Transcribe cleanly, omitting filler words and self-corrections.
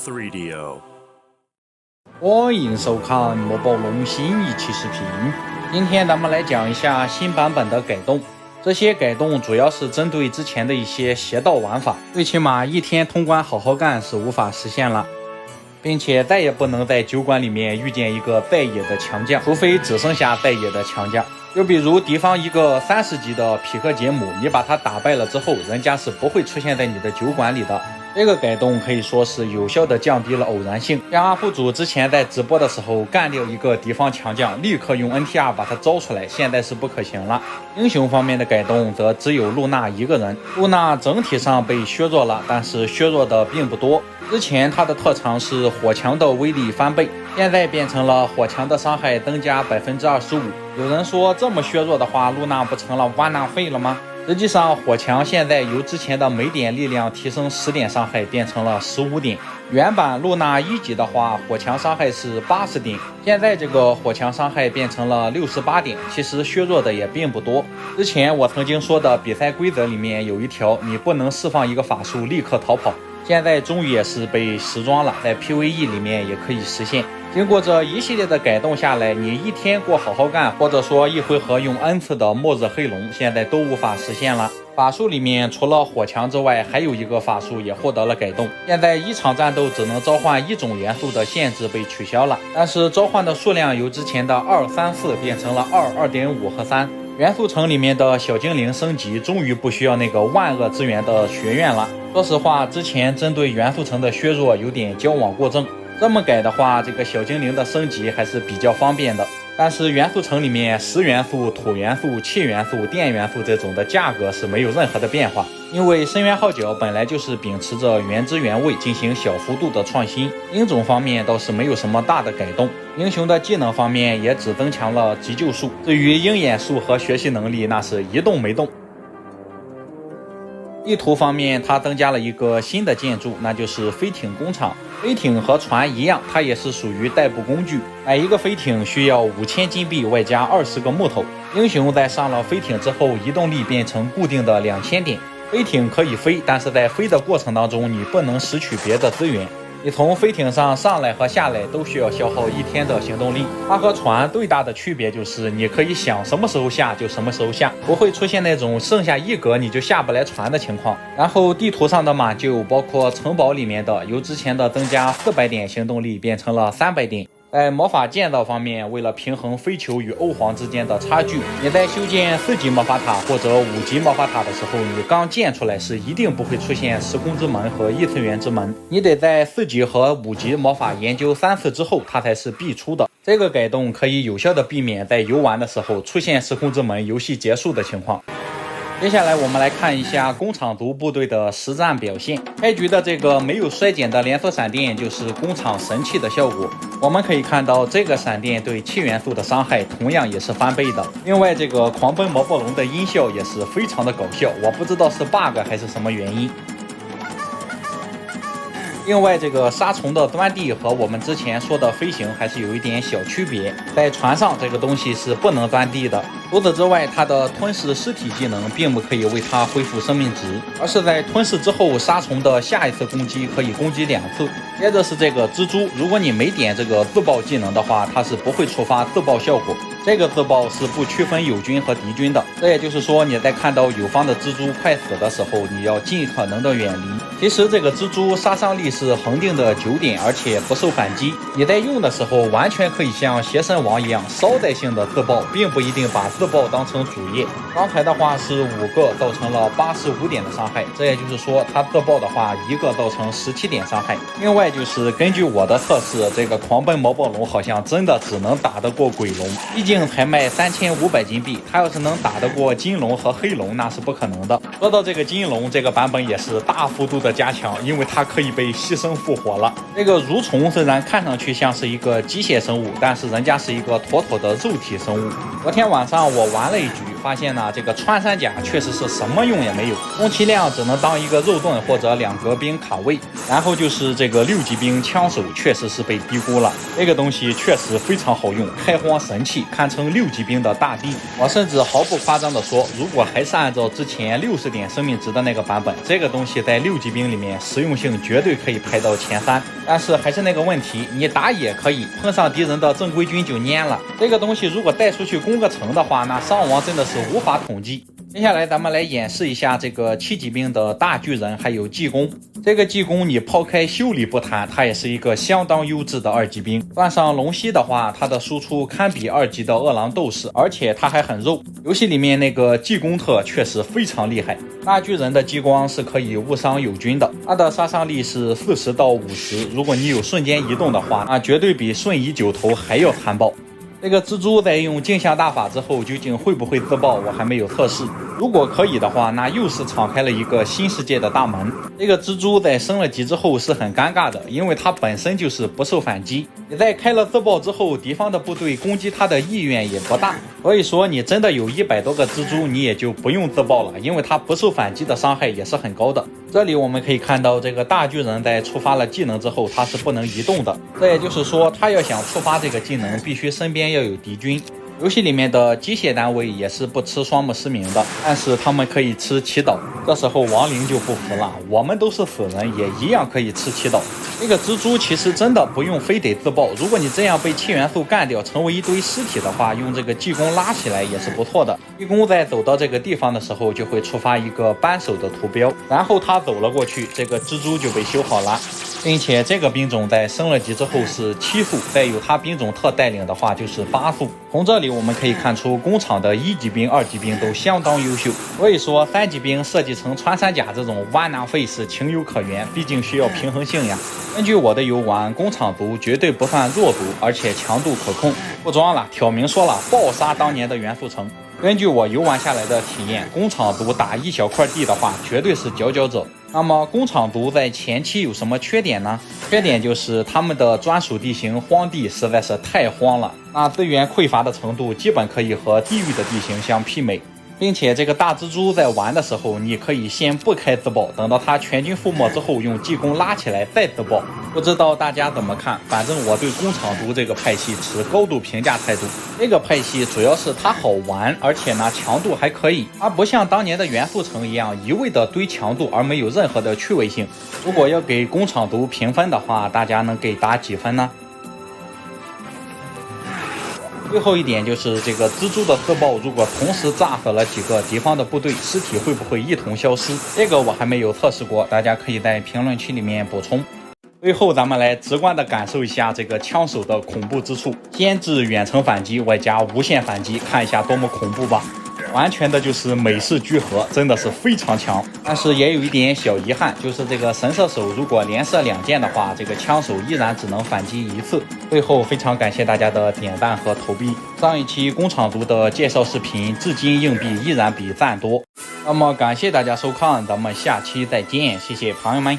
3DO。欢迎收看魔宝龙新一期视频。今天咱们来讲一下新版本的改动。这些改动主要是针对之前的一些邪道玩法，最起码一天通关好好干是无法实现了，并且再也不能在酒馆里面遇见一个在野的强将，除非只剩下在野的强将。就比如敌方一个30级的匹克杰姆，你把他打败了之后，人家是不会出现在你的酒馆里的。这个改动可以说是有效的降低了偶然性，像 UP 主之前在直播的时候干掉一个敌方强将，立刻用 NTR 把他招出来，现在是不可行了。英雄方面的改动则只有露娜一个人，露娜整体上被削弱了，但是削弱的并不多。之前她的特长是火墙的威力翻倍，现在变成了火墙的伤害增加 25%。有人说这么削弱的话，露娜不成了挖纳废了吗？实际上火墙现在由之前的每点力量提升10点伤害变成了15点。原版露娜1级的话，火墙伤害是80点，现在这个火墙伤害变成了68点，其实削弱的也并不多。之前我曾经说的比赛规则里面有一条，你不能释放一个法术立刻逃跑，现在终于也是被时装了，在 PVE 里面也可以实现。经过这一系列的改动下来，你一天过好好干，或者说一回合用 N 次的末日黑龙，现在都无法实现了。法术里面除了火墙之外，还有一个法术也获得了改动，现在一场战斗只能召唤一种元素的限制被取消了，但是召唤的数量由之前的2、3、4变成了2、2.5和3。元素城里面的小精灵升级终于不需要那个万恶之源的学院了。说实话，之前针对元素城的削弱有点矫枉过正，这么改的话，这个小精灵的升级还是比较方便的。但是元素城里面石元素、土元素、气元素、电元素这种的价格是没有任何的变化，因为深渊号角本来就是秉持着原汁原味进行小幅度的创新。英种方面倒是没有什么大的改动，英雄的技能方面也只增强了急救术，至于鹰眼术和学习能力那是一动没动。地图方面，它增加了一个新的建筑，那就是飞艇工厂。飞艇和船一样，它也是属于代步工具，买一个飞艇需要5000金币外加20个木头。英雄在上了飞艇之后，移动力变成固定的2000点。飞艇可以飞，但是在飞的过程当中，你不能拾取别的资源。你从飞艇上上来和下来都需要消耗1天的行动力。它和船最大的区别就是你可以想什么时候下就什么时候下，不会出现那种剩下1格你就下不来船的情况。然后地图上的马厩包括城堡里面的，由之前的增加400点行动力变成了300点。在魔法建造方面，为了平衡飞球与欧皇之间的差距，你在修建4级魔法塔或者5级魔法塔的时候，你刚建出来是一定不会出现时空之门和异次元之门，你得在4级和5级魔法研究3次之后，它才是必出的。这个改动可以有效的避免在游玩的时候出现时空之门游戏结束的情况。接下来我们来看一下工厂族部队的实战表现。开局的这个没有衰减的连锁闪电就是工厂神器的效果。我们可以看到这个闪电对气元素的伤害同样也是翻倍的。另外这个狂奔魔暴龙的音效也是非常的搞笑，我不知道是 bug 还是什么原因。另外这个杀虫的钻地和我们之前说的飞行还是有一点小区别，在船上这个东西是不能钻地的。除此之外，它的吞噬尸体技能并不可以为它恢复生命值，而是在吞噬之后，杀虫的下一次攻击可以攻击2次。接着是这个蜘蛛，如果你没点这个自爆技能的话，它是不会触发自爆效果。这个自爆是不区分友军和敌军的，这也就是说你在看到友方的蜘蛛快死的时候，你要尽可能的远离。其实这个蜘蛛杀伤力是恒定的9点，而且不受反击。你在用的时候完全可以像邪神王一样捎带性的自爆，并不一定把自爆当成主业。刚才的话是5个造成了85点的伤害，这也就是说它自爆的话1个造成17点伤害。另外就是根据我的测试，这个狂奔魔暴龙好像真的只能打得过鬼龙，毕竟才卖3500金币，它要是能打得过金龙和黑龙那是不可能的。说到这个金龙，这个版本也是大幅度的加强，因为它可以被牺牲复活了。这个蠕虫虽然看上去像是一个机械生物，但是人家是一个妥妥的肉体生物。昨天晚上我玩了一局，发现呢这个穿山甲确实是什么用也没有，充其量只能当一个肉盾或者2格兵卡位。然后就是这个6级兵枪手确实是被低估了，这个东西确实非常好用，开荒神器，堪称6级兵的大帝。我甚至毫不夸张的说，如果还是按照之前60点生命值的那个版本，这个东西在6级兵兵里面实用性绝对可以排到前3。但是还是那个问题，你打野可以，碰上敌人的正规军就蔫了。这个东西如果带出去攻个城的话，那伤亡真的是无法统计。接下来咱们来演示一下这个7级兵的大巨人还有技工。这个技工你抛开修理不谈，它也是一个相当优质的2级兵。换上龙息的话，它的输出堪比2级的饿狼斗士，而且它还很肉。游戏里面那个技工特确实非常厉害。大巨人的激光是可以误伤友军的，它的杀伤力是40到50，如果你有瞬间移动的话，那绝对比瞬移9头还要残暴。这个蜘蛛在用镜像大法之后，究竟会不会自爆，我还没有测试。如果可以的话，那又是敞开了一个新世界的大门。这个蜘蛛在升了级之后是很尴尬的，因为它本身就是不受反击。你在开了自爆之后，敌方的部队攻击它的意愿也不大。所以说，你真的有100多个蜘蛛，你也就不用自爆了，因为它不受反击的伤害也是很高的。这里我们可以看到，这个大巨人在触发了技能之后，它是不能移动的。这也就是说，他要想触发这个技能，必须身边要有敌军。游戏里面的机械单位也是不吃双目失明的，但是他们可以吃祈祷。这时候亡灵就不服了，我们都是死人，也一样可以吃祈祷。这个蜘蛛其实真的不用非得自爆，如果你这样被7元素干掉，成为一堆尸体的话，用这个技工拉起来也是不错的。技工在走到这个地方的时候，就会触发一个扳手的图标，然后他走了过去，这个蜘蛛就被修好了。并且这个兵种在升了级之后是7副，再有他兵种特带领的话就是8副。从这里我们可以看出，工厂的1级兵、2级兵都相当优秀。所以说3级兵设计成穿山甲这种弯囊废是情有可原，毕竟需要平衡性呀。根据我的游玩，工厂族绝对不算弱族，而且强度可控。不装了，挑明说了，暴杀当年的元素城。根据我游玩下来的体验，工厂族打一小块地的话，绝对是佼佼者。那么工厂族在前期有什么缺点呢？缺点就是他们的专属地形荒地实在是太荒了，那资源匮乏的程度基本可以和地狱的地形相媲美。并且这个大蜘蛛在玩的时候，你可以先不开自爆，等到它全军覆没之后，用技工拉起来再自爆。不知道大家怎么看？反正我对工厂族这个派系持高度评价态度。这个派系主要是它好玩，而且呢强度还可以，它不像当年的元素城一样一味的堆强度而没有任何的趣味性。如果要给工厂族评分的话，大家能给打几分呢？最后一点就是这个蜘蛛的自爆，如果同时炸死了几个敌方的部队，尸体会不会一同消失？这个我还没有测试过，大家可以在评论区里面补充。最后咱们来直观的感受一下这个枪手的恐怖之处，先制远程反击外加无限反击，看一下多么恐怖吧。完全的就是美式聚合，真的是非常强。但是也有一点小遗憾，就是这个神射手如果连射2箭的话，这个枪手依然只能反击1次。最后非常感谢大家的点赞和投币。上一期工厂族的介绍视频，至今硬币依然比赞多。那么感谢大家收看，咱们下期再见，谢谢朋友们。